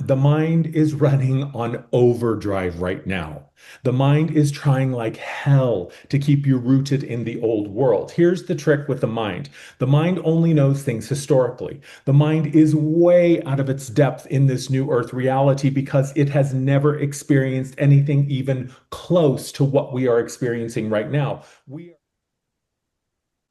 the mind is running on overdrive right now. The mind is trying like hell to keep you rooted in the old world. Here's the trick with the mind. The mind only knows things historically. The mind is way out of its depth in this new earth reality because it has never experienced anything even close to what we are experiencing right now.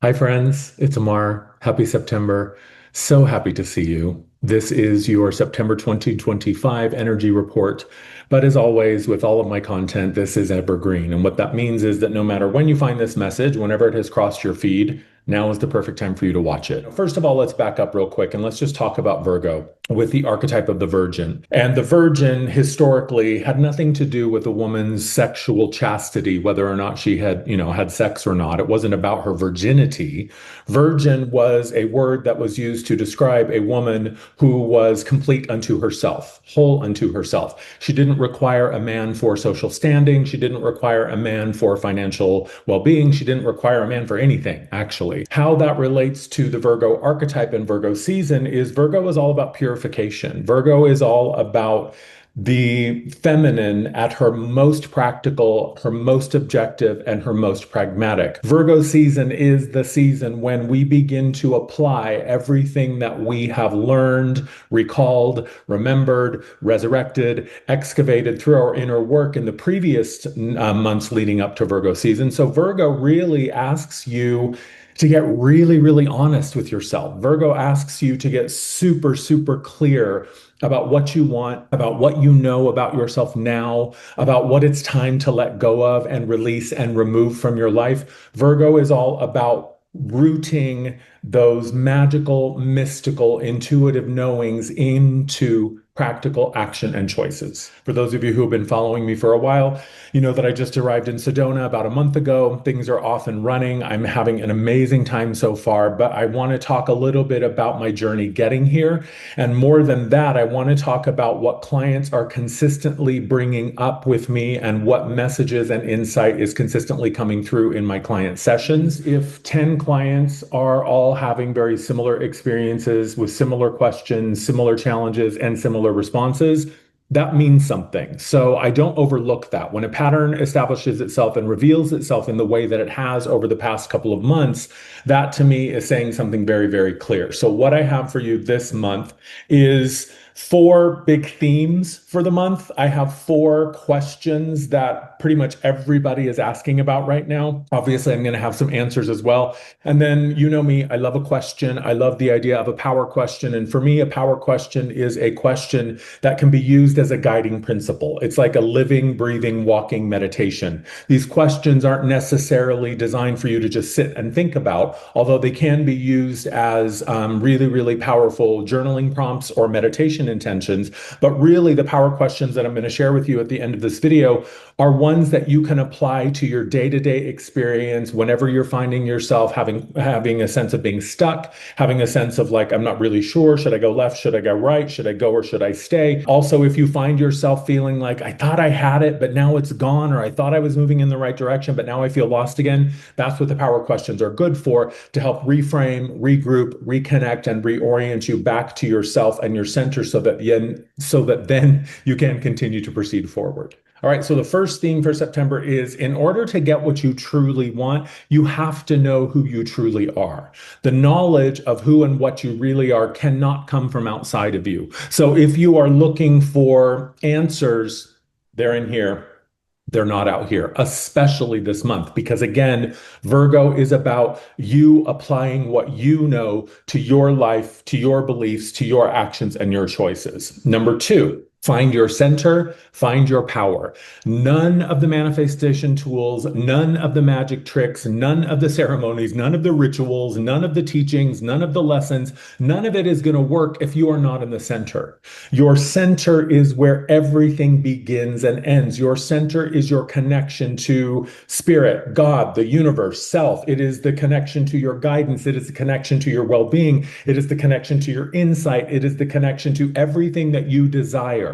Hi, friends. It's Amar. Happy September. So happy to see you. This is your September 2025 energy report. But as always, with all of my content, this is evergreen. And what that means is that no matter when you find this message, whenever it has crossed your feed, now is the perfect time for you to watch it. First of all, let's back up real quick and let's just talk about Virgo with the archetype of the Virgin. And the Virgin historically had nothing to do with a woman's sexual chastity, whether or not she had, had sex or not. It wasn't about her virginity. Virgin was a word that was used to describe a woman who was complete unto herself, whole unto herself. She didn't require a man for social standing. She didn't require a man for financial well-being. She didn't require a man for anything, actually. How that relates to the Virgo archetype and Virgo season is Virgo is all about purification. Virgo is all about the feminine at her most practical, her most objective, and her most pragmatic. Virgo season is the season when we begin to apply everything that we have learned, recalled, remembered, resurrected, excavated through our inner work in the previous months leading up to Virgo season. So Virgo really asks you to get really, really honest with yourself. Virgo asks you to get super, super clear about what you want, about what you know about yourself now, about what it's time to let go of and release and remove from your life. Virgo is all about rooting those magical, mystical, intuitive knowings into practical action and choices. For those of you who have been following me for a while, you know that I just arrived in Sedona about a month ago. Things are off and running. I'm having an amazing time so far, but I want to talk a little bit about my journey getting here. And more than that, I want to talk about what clients are consistently bringing up with me and what messages and insight is consistently coming through in my client sessions. If 10 clients are all having very similar experiences with similar questions, similar challenges, and similar responses, that means something. So I don't overlook that. When a pattern establishes itself and reveals itself in the way that it has over the past couple of months, that to me is saying something very, very clear. So what I have for you this month is 4 big themes for the month. I have 4 questions that pretty much everybody is asking about right now. Obviously, I'm going to have some answers as well. And then, you know me, I love a question. I love the idea of a power question. And for me, a power question is a question that can be used as a guiding principle. It's like a living, breathing, walking meditation. These questions aren't necessarily designed for you to just sit and think about, although they can be used as really, really powerful journaling prompts or meditation intentions. But really, the power questions that I'm going to share with you at the end of this video are ones that you can apply to your day-to-day experience whenever you're finding yourself having a sense of being stuck, having a sense of like, I'm not really sure, should I go left, should I go right, should I go or should I stay? Also, if you find yourself feeling like, I thought I had it, but now it's gone, or I thought I was moving in the right direction, but now I feel lost again, that's what the power questions are good for, to help reframe, regroup, reconnect, and reorient you back to yourself and your center so that then you can continue to proceed forward. All right, so the first theme for September is, in order to get what you truly want, you have to know who you truly are. The knowledge of who and what you really are cannot come from outside of you. So if you are looking for answers, they're in here. They're not out here, especially this month, because again, Virgo is about you applying what you know to your life, to your beliefs, to your actions and your choices. Number 2, find your center, find your power. None of the manifestation tools, none of the magic tricks, none of the ceremonies, none of the rituals, none of the teachings, none of the lessons, none of it is going to work if you are not in the center. Your center is where everything begins and ends. Your center is your connection to spirit, God, the universe, self. It is the connection to your guidance. It is the connection to your well-being. It is the connection to your insight. It is the connection to everything that you desire.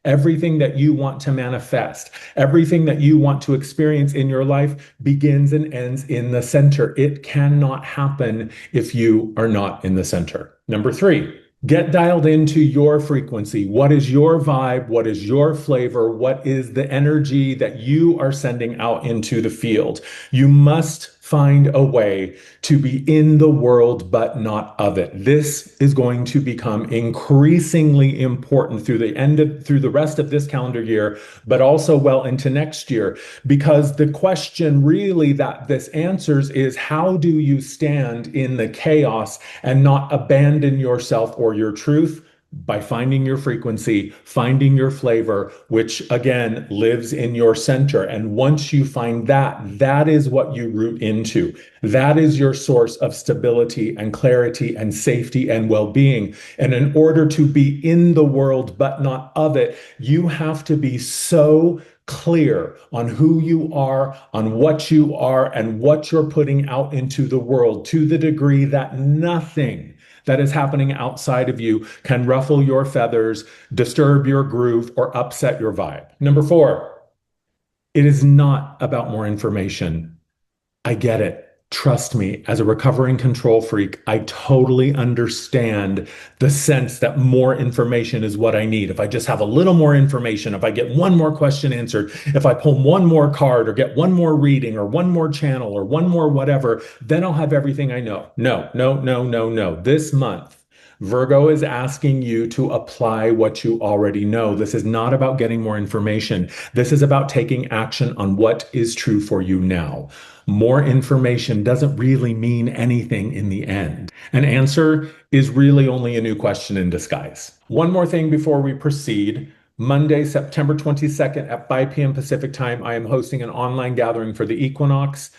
Everything that you want to manifest, everything that you want to experience in your life begins and ends in the center. It cannot happen if you are not in the center. Number 3, Get dialed into your frequency. What is your vibe? What is your flavor? What is the energy that you are sending out into the field? You must find a way to be in the world, but not of it. This is going to become increasingly important through the rest of this calendar year, but also well into next year. Because the question really that this answers is, how do you stand in the chaos and not abandon yourself or your truth? By finding your frequency, finding your flavor, which again lives in your center. And once you find that, that is what you root into. That is your source of stability and clarity and safety and well being. And in order to be in the world, but not of it, you have to be so clear on who you are, on what you are, and what you're putting out into the world to the degree that nothing that is happening outside of you can ruffle your feathers, disturb your groove, or upset your vibe. Number four, it is not about more information. I get it. Trust me, as a recovering control freak, I totally understand the sense that more information is what I need. If I just have a little more information, if I get one more question answered, if I pull one more card or get one more reading or one more channel or one more whatever, then I'll have everything I know. No, no, no, no, no. This month, Virgo is asking you to apply what you already know. This is not about getting more information. This is about taking action on what is true for you now. More information doesn't really mean anything in the end. An answer is really only a new question in disguise. One more thing before we proceed. Monday, September 22nd at 5 p.m. Pacific time, I am hosting an online gathering for the equinox.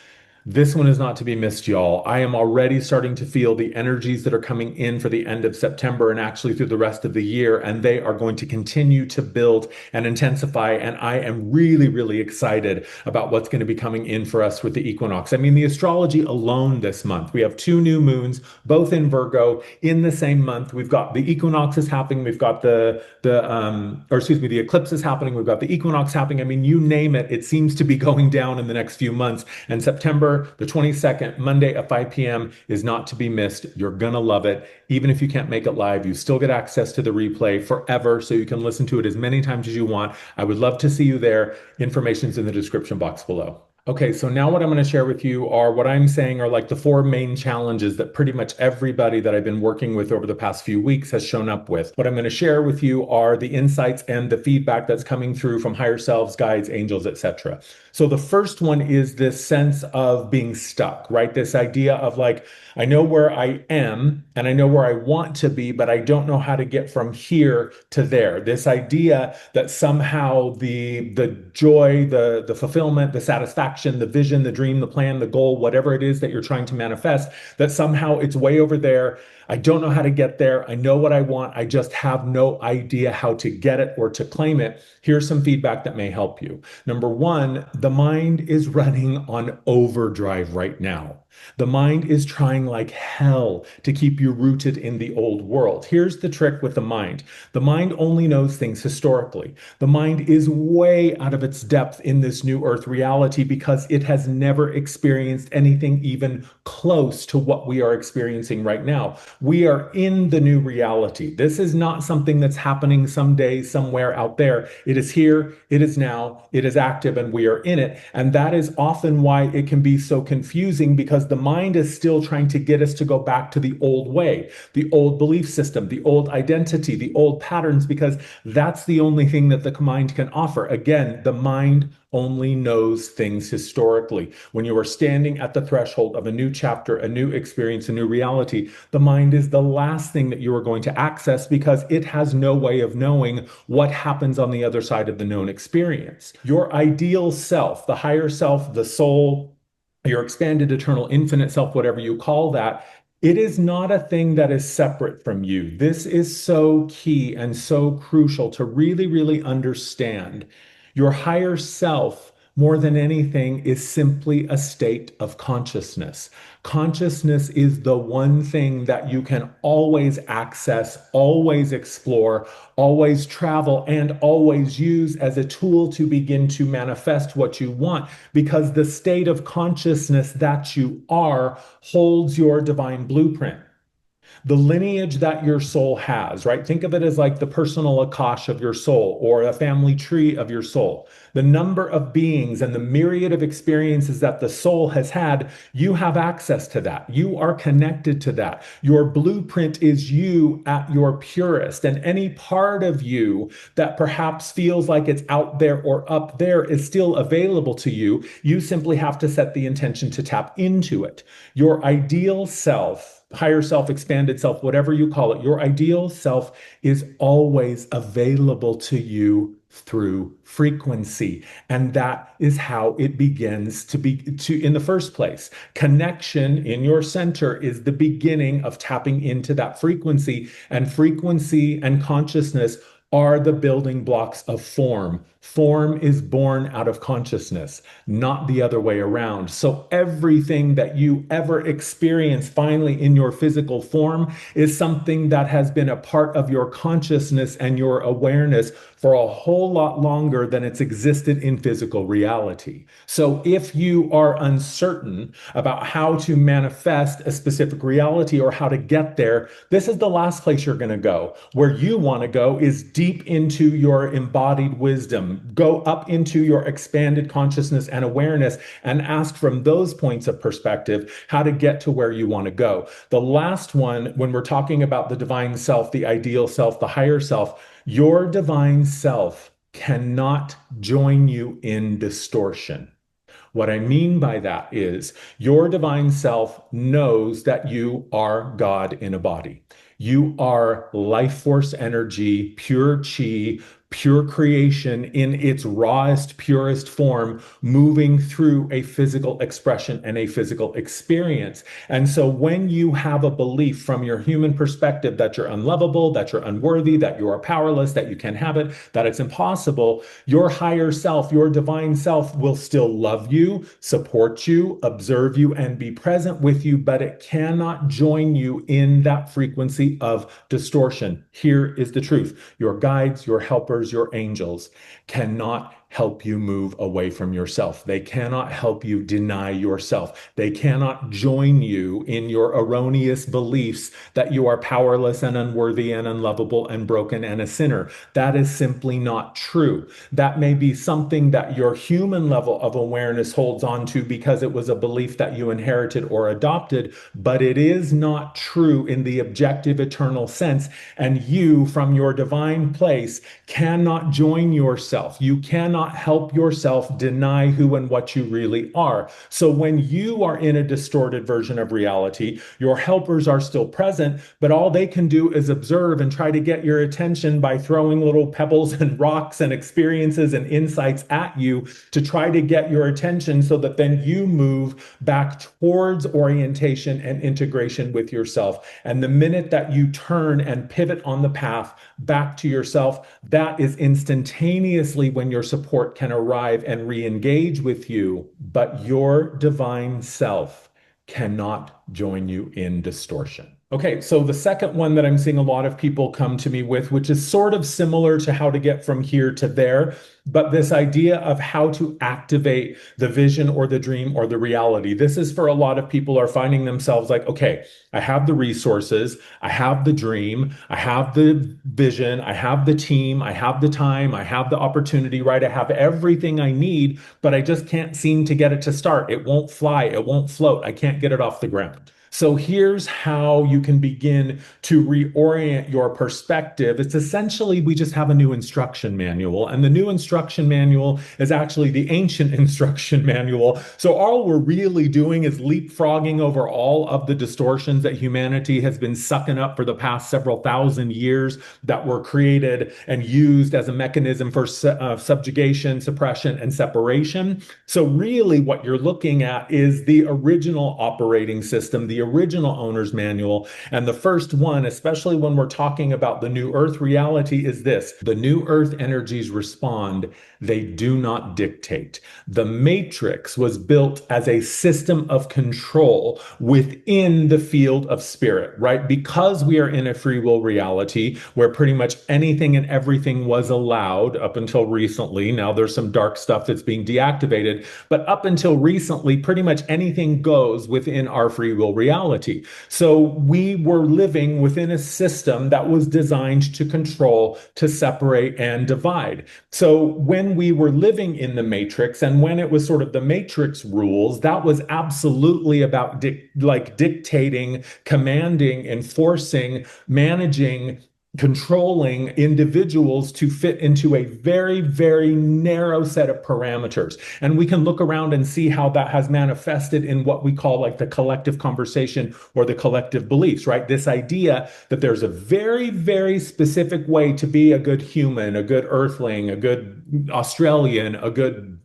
This one is not to be missed, y'all. I am already starting to feel the energies that are coming in for the end of September and actually through the rest of the year, and they are going to continue to build and intensify. And I am really, really excited about what's going to be coming in for us with the equinox. I mean, the astrology alone this month, we have two new moons, both in Virgo, in the same month. We've got the equinox is happening. We've got the eclipse is happening. We've got the equinox happening. I mean, you name it, it seems to be going down in the next few months. And September the 22nd, Monday at 5 p.m. is not to be missed. You're going to love it. Even if you can't make it live, you still get access to the replay forever, so you can listen to it as many times as you want. I would love to see you there. Information's in the description box below. Okay, so now what I'm going to share with you are what I'm saying are like the four main challenges that pretty much everybody that I've been working with over the past few weeks has shown up with. What I'm going to share with you are the insights and the feedback that's coming through from higher selves, guides, angels, etc. So the first one is this sense of being stuck, right? This idea of like, I know where I am and I know where I want to be, but I don't know how to get from here to there. This idea that somehow the joy, the fulfillment, the satisfaction, the vision, the dream, the plan, the goal, whatever it is that you're trying to manifest, that somehow it's way over there. I don't know how to get there. I know what I want. I just have no idea how to get it or to claim it. Here's some feedback that may help you. Number one, the mind is running on overdrive right now. The mind is trying like hell to keep you rooted in the old world. Here's the trick with the mind. The mind only knows things historically. The mind is way out of its depth in this new earth reality because it has never experienced anything even close to what we are experiencing right now. We are in the new reality. This is not something that's happening someday, somewhere out there. It is here, it is now, it is active, and we are in it. And that is often why it can be so confusing, because the mind is still trying to get us to go back to the old way, the old belief system, the old identity, the old patterns, because that's the only thing that the mind can offer. Again, the mind only knows things historically. When you are standing at the threshold of a new chapter, a new experience, a new reality, the mind is the last thing that you are going to access because it has no way of knowing what happens on the other side of the known experience. Your ideal self, the higher self, the soul, your expanded, eternal, infinite self, whatever you call that, it is not a thing that is separate from you. This is so key and so crucial to really, really understand. Your higher self, more than anything, is simply a state of consciousness. Consciousness is the one thing that you can always access, always explore, always travel, and always use as a tool to begin to manifest what you want, because the state of consciousness that you are holds your divine blueprint. The lineage that your soul has, right? Think of it as like the personal Akash of your soul or a family tree of your soul. The number of beings and the myriad of experiences that the soul has had, you have access to that. You are connected to that. Your blueprint is you at your purest. And any part of you that perhaps feels like it's out there or up there is still available to you. You simply have to set the intention to tap into it. Your ideal self, higher self, expanded self, whatever you call it, your ideal self is always available to you through frequency. And that is how it begins to in the first place. Connection in your center is the beginning of tapping into that frequency, and frequency and consciousness are the building blocks of form. Form is born out of consciousness, not the other way around. So everything that you ever experience finally in your physical form is something that has been a part of your consciousness and your awareness for a whole lot longer than it's existed in physical reality. So if you are uncertain about how to manifest a specific reality or how to get there, this is the last place you're going to go. Where you want to go is deep into your embodied wisdom. Go up into your expanded consciousness and awareness and ask from those points of perspective how to get to where you want to go. The last one, when we're talking about the divine self, the ideal self, the higher self, your divine self cannot join you in distortion. What I mean by that is your divine self knows that you are God in a body. You are life force energy, pure chi, pure creation in its rawest, purest form, moving through a physical expression and a physical experience. And so when you have a belief from your human perspective that you're unlovable, that you're unworthy, that you are powerless, that you can't have it, that it's impossible, your higher self, your divine self will still love you, support you, observe you, and be present with you, but it cannot join you in that frequency of distortion. Here is the truth. Your guides, your helpers, your angels cannot help you move away from yourself. They cannot help you deny yourself. They cannot join you in your erroneous beliefs that you are powerless and unworthy and unlovable and broken and a sinner. That is simply not true. That may be something that your human level of awareness holds on to because it was a belief that you inherited or adopted, but it is not true in the objective eternal sense. And you, from your divine place, cannot join yourself. You cannot help yourself deny who and what you really are. So when you are in a distorted version of reality, your helpers are still present, but all they can do is observe and try to get your attention by throwing little pebbles and rocks and experiences and insights at you to try to get your attention so that then you move back towards orientation and integration with yourself. And the minute that you turn and pivot on the path back to yourself, that is instantaneously when your support can arrive and re-engage with you, but your divine self cannot join you in distortion. Okay, so the second one that I'm seeing a lot of people come to me with, which is sort of similar to how to get from here to there, but this idea of how to activate the vision or the dream or the reality. This is for a lot of people are finding themselves like, okay, I have the resources, I have the dream, I have the vision, I have the team, I have the time, I have the opportunity, right? I have everything I need, but I just can't seem to get it to start. It won't fly, it won't float, I can't get it off the ground. So here's how you can begin to reorient your perspective. It's essentially, we just have a new instruction manual, and the new instruction manual is actually the ancient instruction manual. So all we're really doing is leapfrogging over all of the distortions that humanity has been sucking up for the past several thousand years that were created and used as a mechanism for subjugation, suppression, and separation. So really what you're looking at is the original operating system, the original owner's manual. And the first one, especially when we're talking about the new earth reality, is this: the new earth energies respond, they do not dictate. The matrix was built as a system of control within the field of spirit, right? Because we are in a free will reality where pretty much anything and everything was allowed up until recently. Now there's some dark stuff that's being deactivated, but up until recently, pretty much anything goes within our free will reality. reality. So we were living within a system that was designed to control, to separate, and divide. So when we were living in the matrix, and when it was sort of the matrix rules, that was absolutely about dictating, commanding, enforcing, managing, controlling individuals to fit into a very, very narrow set of parameters. And we can look around and see how that has manifested in what we call like the collective conversation or the collective beliefs, right? This idea that there's a very, very specific way to be a good human, a good earthling, a good Australian, a good,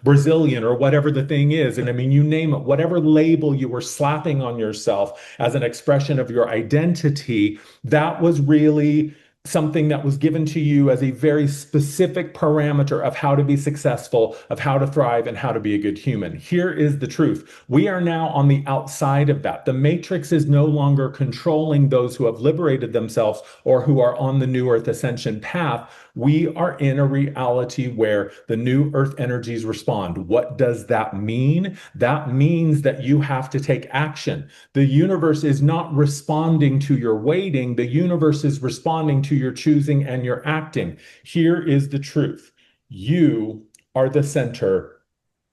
Brazilian, or whatever the thing is. And I mean, you name it, whatever label you were slapping on yourself as an expression of your identity, that was really something that was given to you as a very specific parameter of how to be successful, of how to thrive, and how to be a good human. Here is the truth. We are now on the outside of that. The matrix is no longer controlling those who have liberated themselves or who are on the new earth ascension path. We are in a reality where the new earth energies respond. What does that mean? That means that you have to take action. The universe is not responding to your waiting. The universe is responding to your choosing and your acting. Here is the truth. You are the center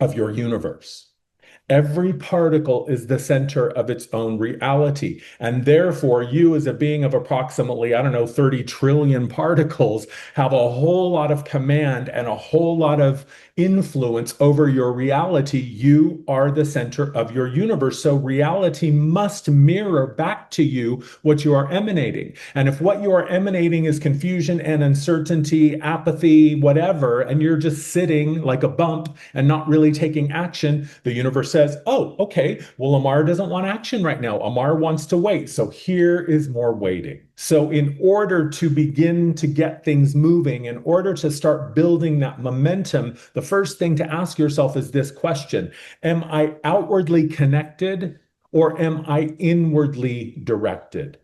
of your universe. Every particle is the center of its own reality. And therefore, you as a being of approximately, 30 trillion particles have a whole lot of command and a whole lot of influence over your reality. You are the center of your universe. So reality must mirror back to you what you are emanating. And if what you are emanating is confusion and uncertainty, apathy, whatever, and you're just sitting like a bump and not really taking action, the universe says, oh, okay, well, Amar doesn't want action right now. Amar wants to wait. So here is more waiting. So in order to begin to get things moving, in order to start building that momentum, the first thing to ask yourself is this question: am I outwardly connected or am I inwardly directed?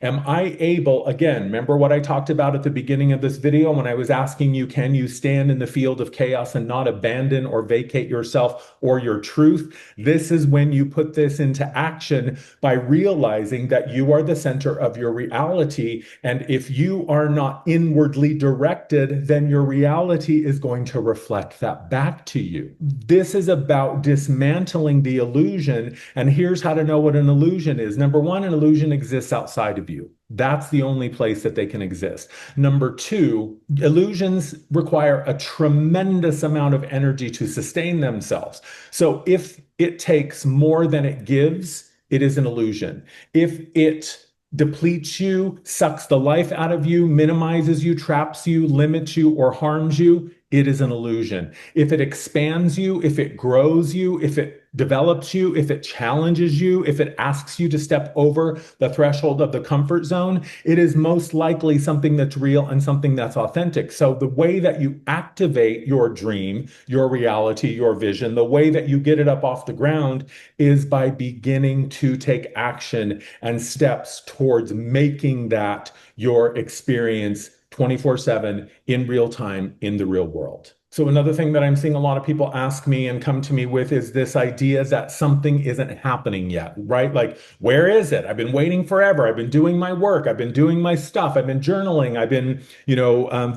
Am I able, again, remember what I talked about at the beginning of this video when I was asking you, can you stand in the field of chaos and not abandon or vacate yourself or your truth? This is when you put this into action by realizing that you are the center of your reality. And if you are not inwardly directed, then your reality is going to reflect that back to you. This is about dismantling the illusion. And here's how to know what an illusion is. Number one, an illusion exists outside of you. That's the only place that they can exist. Number two, illusions require a tremendous amount of energy to sustain themselves. So if it takes more than it gives, it is an illusion. If it depletes you, sucks the life out of you, minimizes you, traps you, limits you, or harms you, it is an illusion. If it expands you, if it grows you, if it develops you, if it challenges you, if it asks you to step over the threshold of the comfort zone, it is most likely something that's real and something that's authentic. So the way that you activate your dream, your reality, your vision, the way that you get it up off the ground is by beginning to take action and steps towards making that your experience 24/7 in real time in the real world. So another thing that I'm seeing a lot of people ask me and come to me with is this idea that something isn't happening yet, right? Like, where is it? I've been waiting forever. I've been doing my work. I've been doing my stuff. I've been journaling. I've been,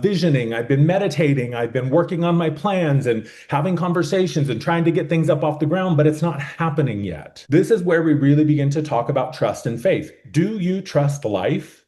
visioning. I've been meditating. I've been working on my plans and having conversations and trying to get things up off the ground, but it's not happening yet. This is where we really begin to talk about trust and faith. Do you trust life?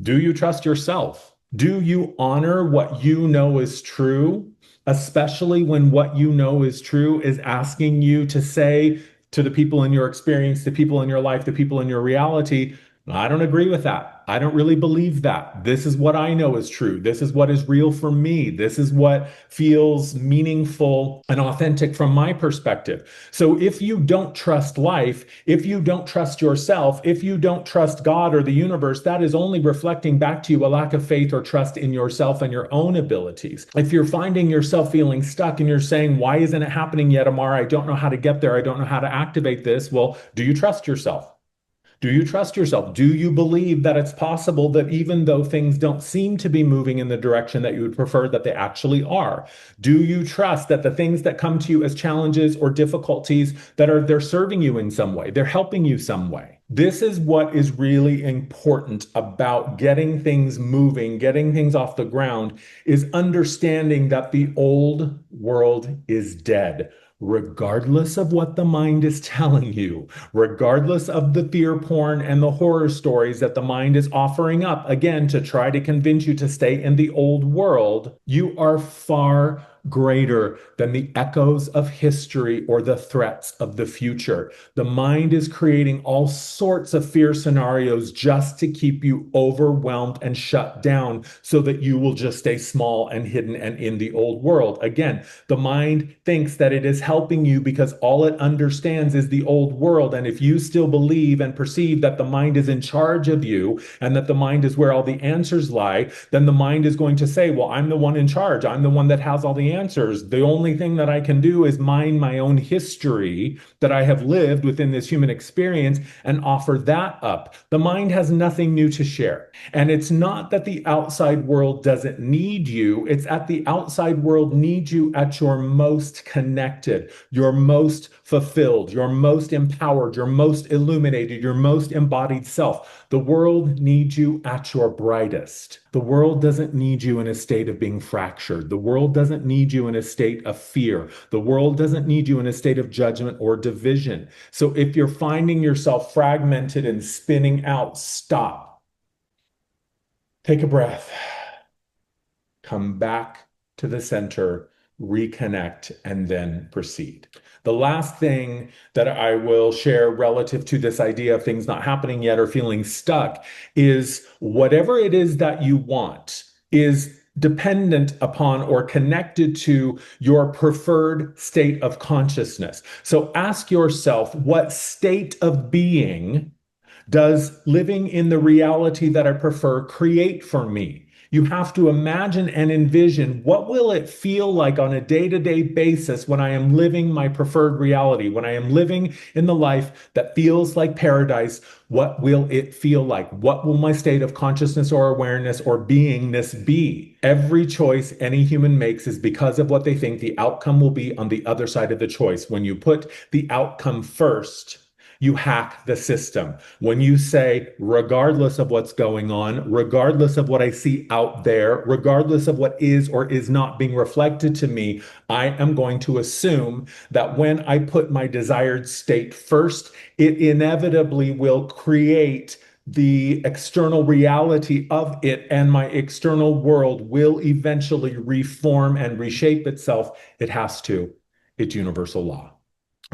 Do you trust yourself? Do you honor what you know is true, especially when what you know is true is asking you to say to the people in your experience, the people in your life, the people in your reality, I don't agree with that. I don't really believe that. This is what I know is true. This is what is real for me. This is what feels meaningful and authentic from my perspective. So if you don't trust life, if you don't trust yourself, if you don't trust God or the universe, that is only reflecting back to you a lack of faith or trust in yourself and your own abilities. If you're finding yourself feeling stuck and you're saying, why isn't it happening yet, Amar? I don't know how to get there. I don't know how to activate this. Well, do you trust yourself? Do you trust yourself? Do you believe that it's possible that even though things don't seem to be moving in the direction that you would prefer, that they actually are? Do you trust that the things that come to you as challenges or difficulties they're serving you in some way, they're helping you some way? This is what is really important about getting things moving, getting things off the ground, is understanding that the old world is dead. Regardless of what the mind is telling you, regardless of the fear porn and the horror stories that the mind is offering up, again, to try to convince you to stay in the old world, you are far greater than the echoes of history or the threats of the future. The mind is creating all sorts of fear scenarios just to keep you overwhelmed and shut down so that you will just stay small and hidden and in the old world. Again, the mind thinks that it is helping you because all it understands is the old world. And if you still believe and perceive that the mind is in charge of you and that the mind is where all the answers lie, then the mind is going to say, well, I'm the one in charge. I'm the one that has all the answers. The only thing that I can do is mine my own history that I have lived within this human experience and offer that up. The mind has nothing new to share. And it's not that the outside world doesn't need you. It's that the outside world needs you at your most connected, your most fulfilled, your most empowered, your most illuminated, your most embodied self. The world needs you at your brightest. The world doesn't need you in a state of being fractured. The world doesn't need you in a state of fear. The world doesn't need you in a state of judgment or division. So if you're finding yourself fragmented and spinning out, stop. Take a breath. Come back to the center, reconnect, and then proceed. The last thing that I will share relative to this idea of things not happening yet or feeling stuck is whatever it is that you want is dependent upon or connected to your preferred state of consciousness. So ask yourself, what state of being does living in the reality that I prefer create for me? You have to imagine and envision, what will it feel like on a day-to-day basis when I am living my preferred reality, when I am living in the life that feels like paradise? What will it feel like? What will my state of consciousness or awareness or beingness be? Every choice any human makes is because of what they think the outcome will be on the other side of the choice. When you put the outcome first, you hack the system. When you say, regardless of what's going on, regardless of what I see out there, regardless of what is or is not being reflected to me, I am going to assume that when I put my desired state first, it inevitably will create the external reality of it, and my external world will eventually reform and reshape itself. It has to. It's universal law.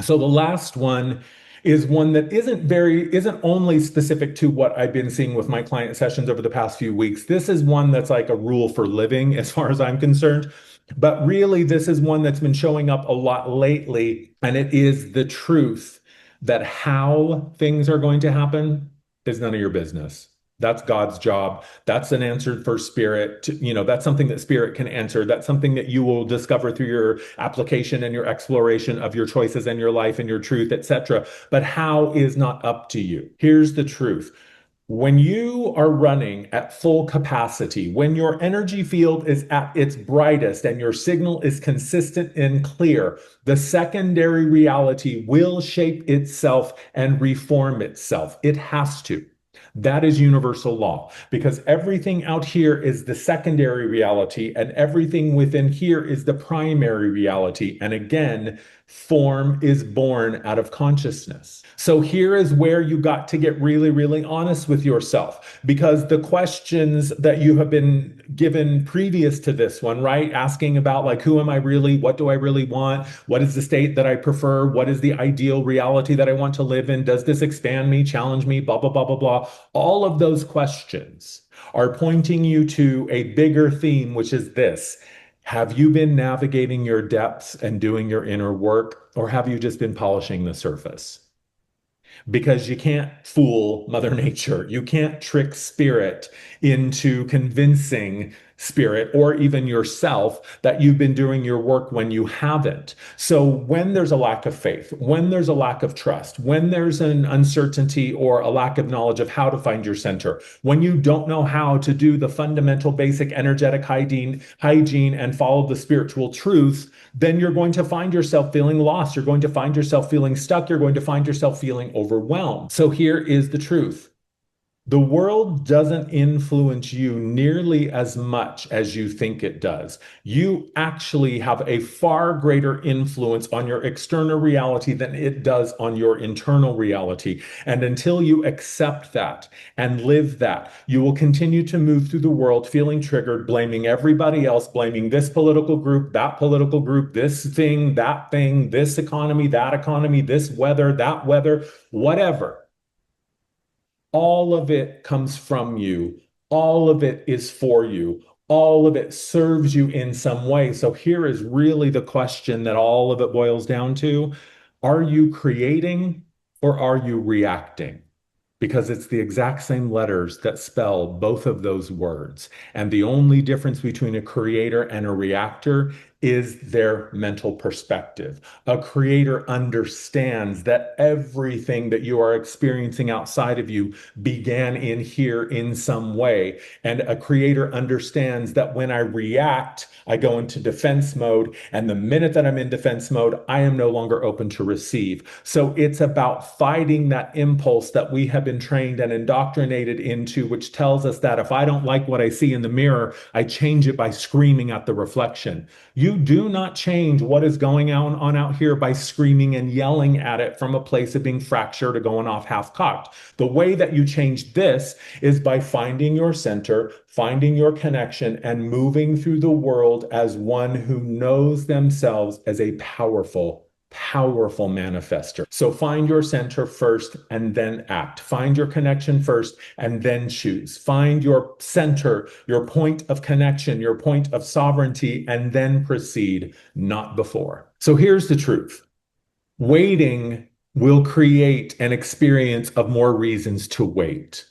So the last one is one that isn't only specific to what I've been seeing with my client sessions over the past few weeks. This is one that's like a rule for living as far as I'm concerned. But really, this is one that's been showing up a lot lately. And it is the truth that how things are going to happen is none of your business. That's God's job. That's an answer for spirit. That's something that spirit can answer. That's something that you will discover through your application and your exploration of your choices and your life and your truth, etc. But how is not up to you. Here's the truth. When you are running at full capacity, when your energy field is at its brightest and your signal is consistent and clear, the secondary reality will shape itself and reform itself. It has to. That is universal law, because everything out here is the secondary reality and everything within here is the primary reality. And again, form is born out of consciousness. So here is where you got to get really, really honest with yourself, because the questions that you have been given previous to this one, right? Asking about like, who am I really? What do I really want? What is the state that I prefer? What is the ideal reality that I want to live in? Does this expand me, challenge me, blah, blah, blah, blah, blah. All of those questions are pointing you to a bigger theme, which is this. Have you been navigating your depths and doing your inner work, or have you just been polishing the surface? Because you can't fool Mother Nature. You can't trick spirit into convincing spirit, or even yourself that you've been doing your work when you haven't. So when there's a lack of faith, when there's a lack of trust, when there's an uncertainty or a lack of knowledge of how to find your center, when you don't know how to do the fundamental basic energetic hygiene and follow the spiritual truths, then you're going to find yourself feeling lost. You're going to find yourself feeling stuck. You're going to find yourself feeling overwhelmed. So here is the truth. The world doesn't influence you nearly as much as you think it does. You actually have a far greater influence on your external reality than it does on your internal reality. And until you accept that and live that, you will continue to move through the world feeling triggered, blaming everybody else, blaming this political group, this thing, this economy, that economy, this weather, that weather, whatever. All of it comes from you. All of it is for you. All of it serves you in some way. So here is really the question that all of it boils down to. Are you creating or are you reacting? Because it's the exact same letters that spell both of those words. And the only difference between a creator and a reactor is their mental perspective. A creator understands that everything that you are experiencing outside of you began in here in some way. And a creator understands that when I react, I go into defense mode. And the minute that I'm in defense mode, I am no longer open to receive. So it's about fighting that impulse that we have been trained and indoctrinated into, which tells us that if I don't like what I see in the mirror, I change it by screaming at the reflection. You do not change what is going on out here by screaming and yelling at it from a place of being fractured or going off half-cocked. The way that you change this is by finding your center, finding your connection, and moving through the world as one who knows themselves as a powerful manifester. So find your center first and then act. Find your connection first and then choose. Find your center, your point of connection, your point of sovereignty, and then proceed, not before. So here's the truth. Waiting will create an experience of more reasons to wait.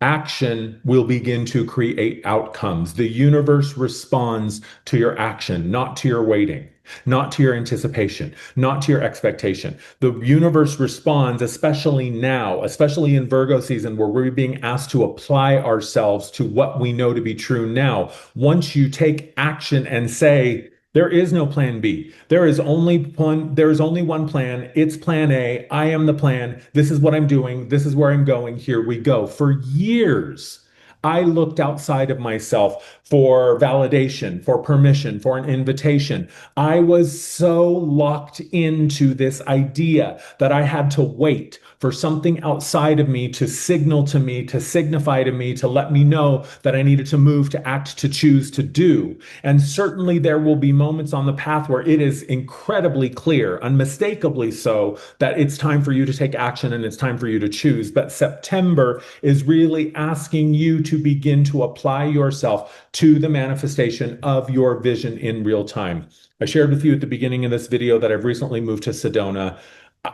Action will begin to create outcomes. The universe responds to your action, not to your waiting, not to your anticipation, not to your expectation. The universe responds, especially now, especially in Virgo season, where we're being asked to apply ourselves to what we know to be true now. Once you take action and say, there is no plan B. There is only one plan. It's plan A. I am the plan. This is what I'm doing. This is where I'm going. Here we go. For years, I looked outside of myself for validation, for permission, for an invitation. I was so locked into this idea that I had to wait for something outside of me to signal to me, to signify to me, to let me know that I needed to move, to act, to choose, to do. And certainly there will be moments on the path where it is incredibly clear, unmistakably so, that it's time for you to take action and it's time for you to choose. But September is really asking you to begin to apply yourself to the manifestation of your vision in real time. I shared with you at the beginning of this video that I've recently moved to Sedona.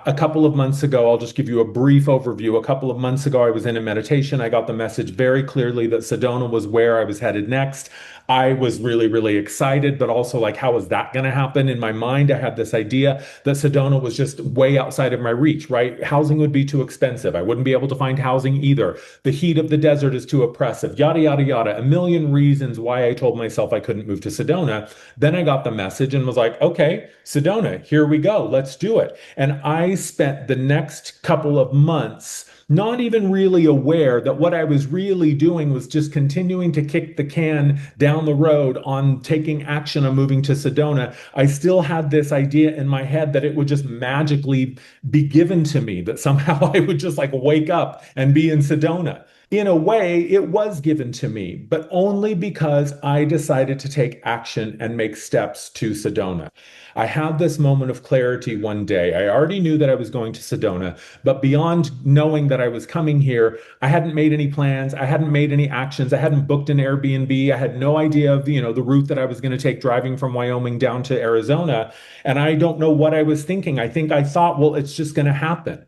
A couple of months ago, I'll just give you a brief overview. A couple of months ago, I was in a meditation. I got the message very clearly that Sedona was where I was headed next. I was really, really excited, but also like, how is that going to happen? In my mind, I had this idea that Sedona was just way outside of my reach, right? Housing would be too expensive. I wouldn't be able to find housing either. The heat of the desert is too oppressive, yada, yada, yada. A million reasons why I told myself I couldn't move to Sedona. Then I got the message and was like, okay, Sedona, here we go. Let's do it. And I spent the next couple of months not even really aware that what I was really doing was just continuing to kick the can down the road on taking action on moving to Sedona. I still had this idea in my head that it would just magically be given to me, that somehow I would just like wake up and be in Sedona. In a way, it was given to me, but only because I decided to take action and make steps to Sedona. I had this moment of clarity one day. I already knew that I was going to Sedona, but beyond knowing that I was coming here, I hadn't made any plans. I hadn't made any actions. I hadn't booked an Airbnb. I had no idea of, the route that I was going to take driving from Wyoming down to Arizona. And I don't know what I was thinking. I think I thought, well, it's just going to happen.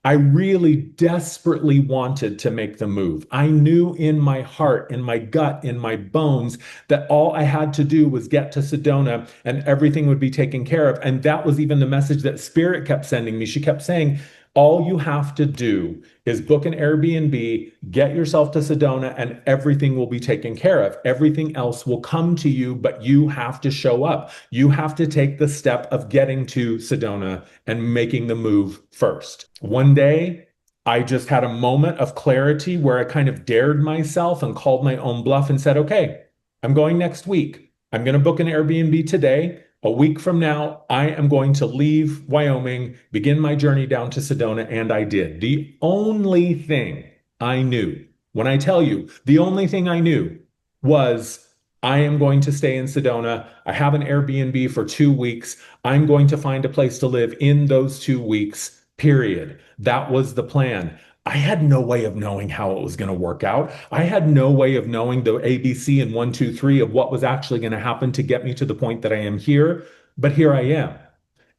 I really desperately wanted to make the move. I knew in my heart, in my gut, in my bones that all I had to do was get to Sedona and everything would be taken care of. And that was even the message that Spirit kept sending me. She kept saying, all you have to do is book an Airbnb, get yourself to Sedona, and everything will be taken care of. Everything else will come to you, but you have to show up. You have to take the step of getting to Sedona and making the move first. One day, I just had a moment of clarity where I kind of dared myself and called my own bluff and said, okay, I'm going next week. I'm going to book an Airbnb today. A week from now, I am going to leave Wyoming, begin my journey down to Sedona, and I did. The only thing I knew, when I tell you, the only thing I knew was I am going to stay in Sedona. I have an Airbnb for 2 weeks. I'm going to find a place to live in those 2 weeks, period. That was the plan. I had no way of knowing how it was going to work out. I had no way of knowing the ABC and 1, 2, 3 of what was actually going to happen to get me to the point that I am here. But here I am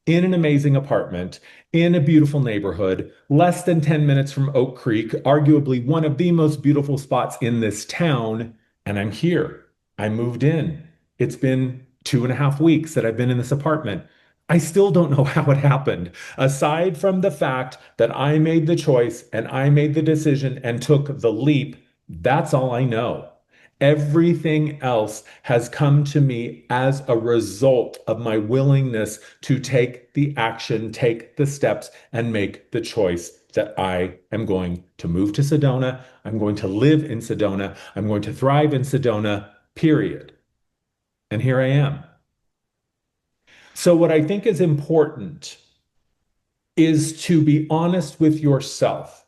in an amazing apartment in a beautiful neighborhood, less than 10 minutes from Oak Creek, arguably one of the most beautiful spots in this town. And I'm here. I moved in. It's been 2.5 weeks that I've been in this apartment. I still don't know how it happened, aside from the fact that I made the choice and I made the decision and took the leap. That's all I know. Everything else has come to me as a result of my willingness to take the action, take the steps, and make the choice that I am going to move to Sedona. I'm going to live in Sedona. I'm going to thrive in Sedona, period. And here I am. So, what I think is important is to be honest with yourself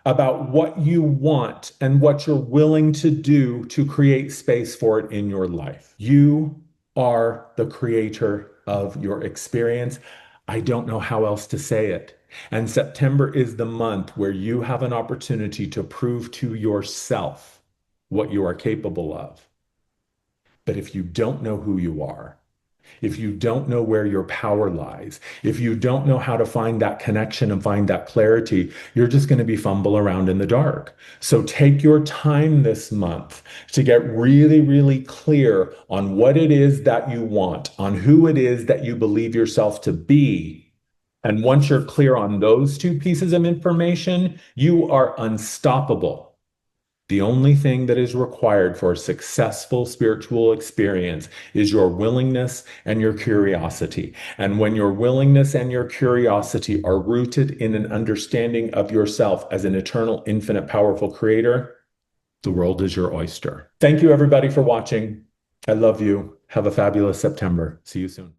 about what you want and what you're willing to do to create space for it in your life. You are the creator of your experience. I don't know how else to say it. And September is the month where you have an opportunity to prove to yourself what you are capable of. But if you don't know who you are, if you don't know where your power lies, if you don't know how to find that connection and find that clarity, you're just going to be fumble around in the dark. So take your time this month to get really, really clear on what it is that you want, on who it is that you believe yourself to be. And once you're clear on those two pieces of information, you are unstoppable. The only thing that is required for a successful spiritual experience is your willingness and your curiosity. And when your willingness and your curiosity are rooted in an understanding of yourself as an eternal, infinite, powerful creator, the world is your oyster. Thank you, everybody, for watching. I love you. Have a fabulous September. See you soon.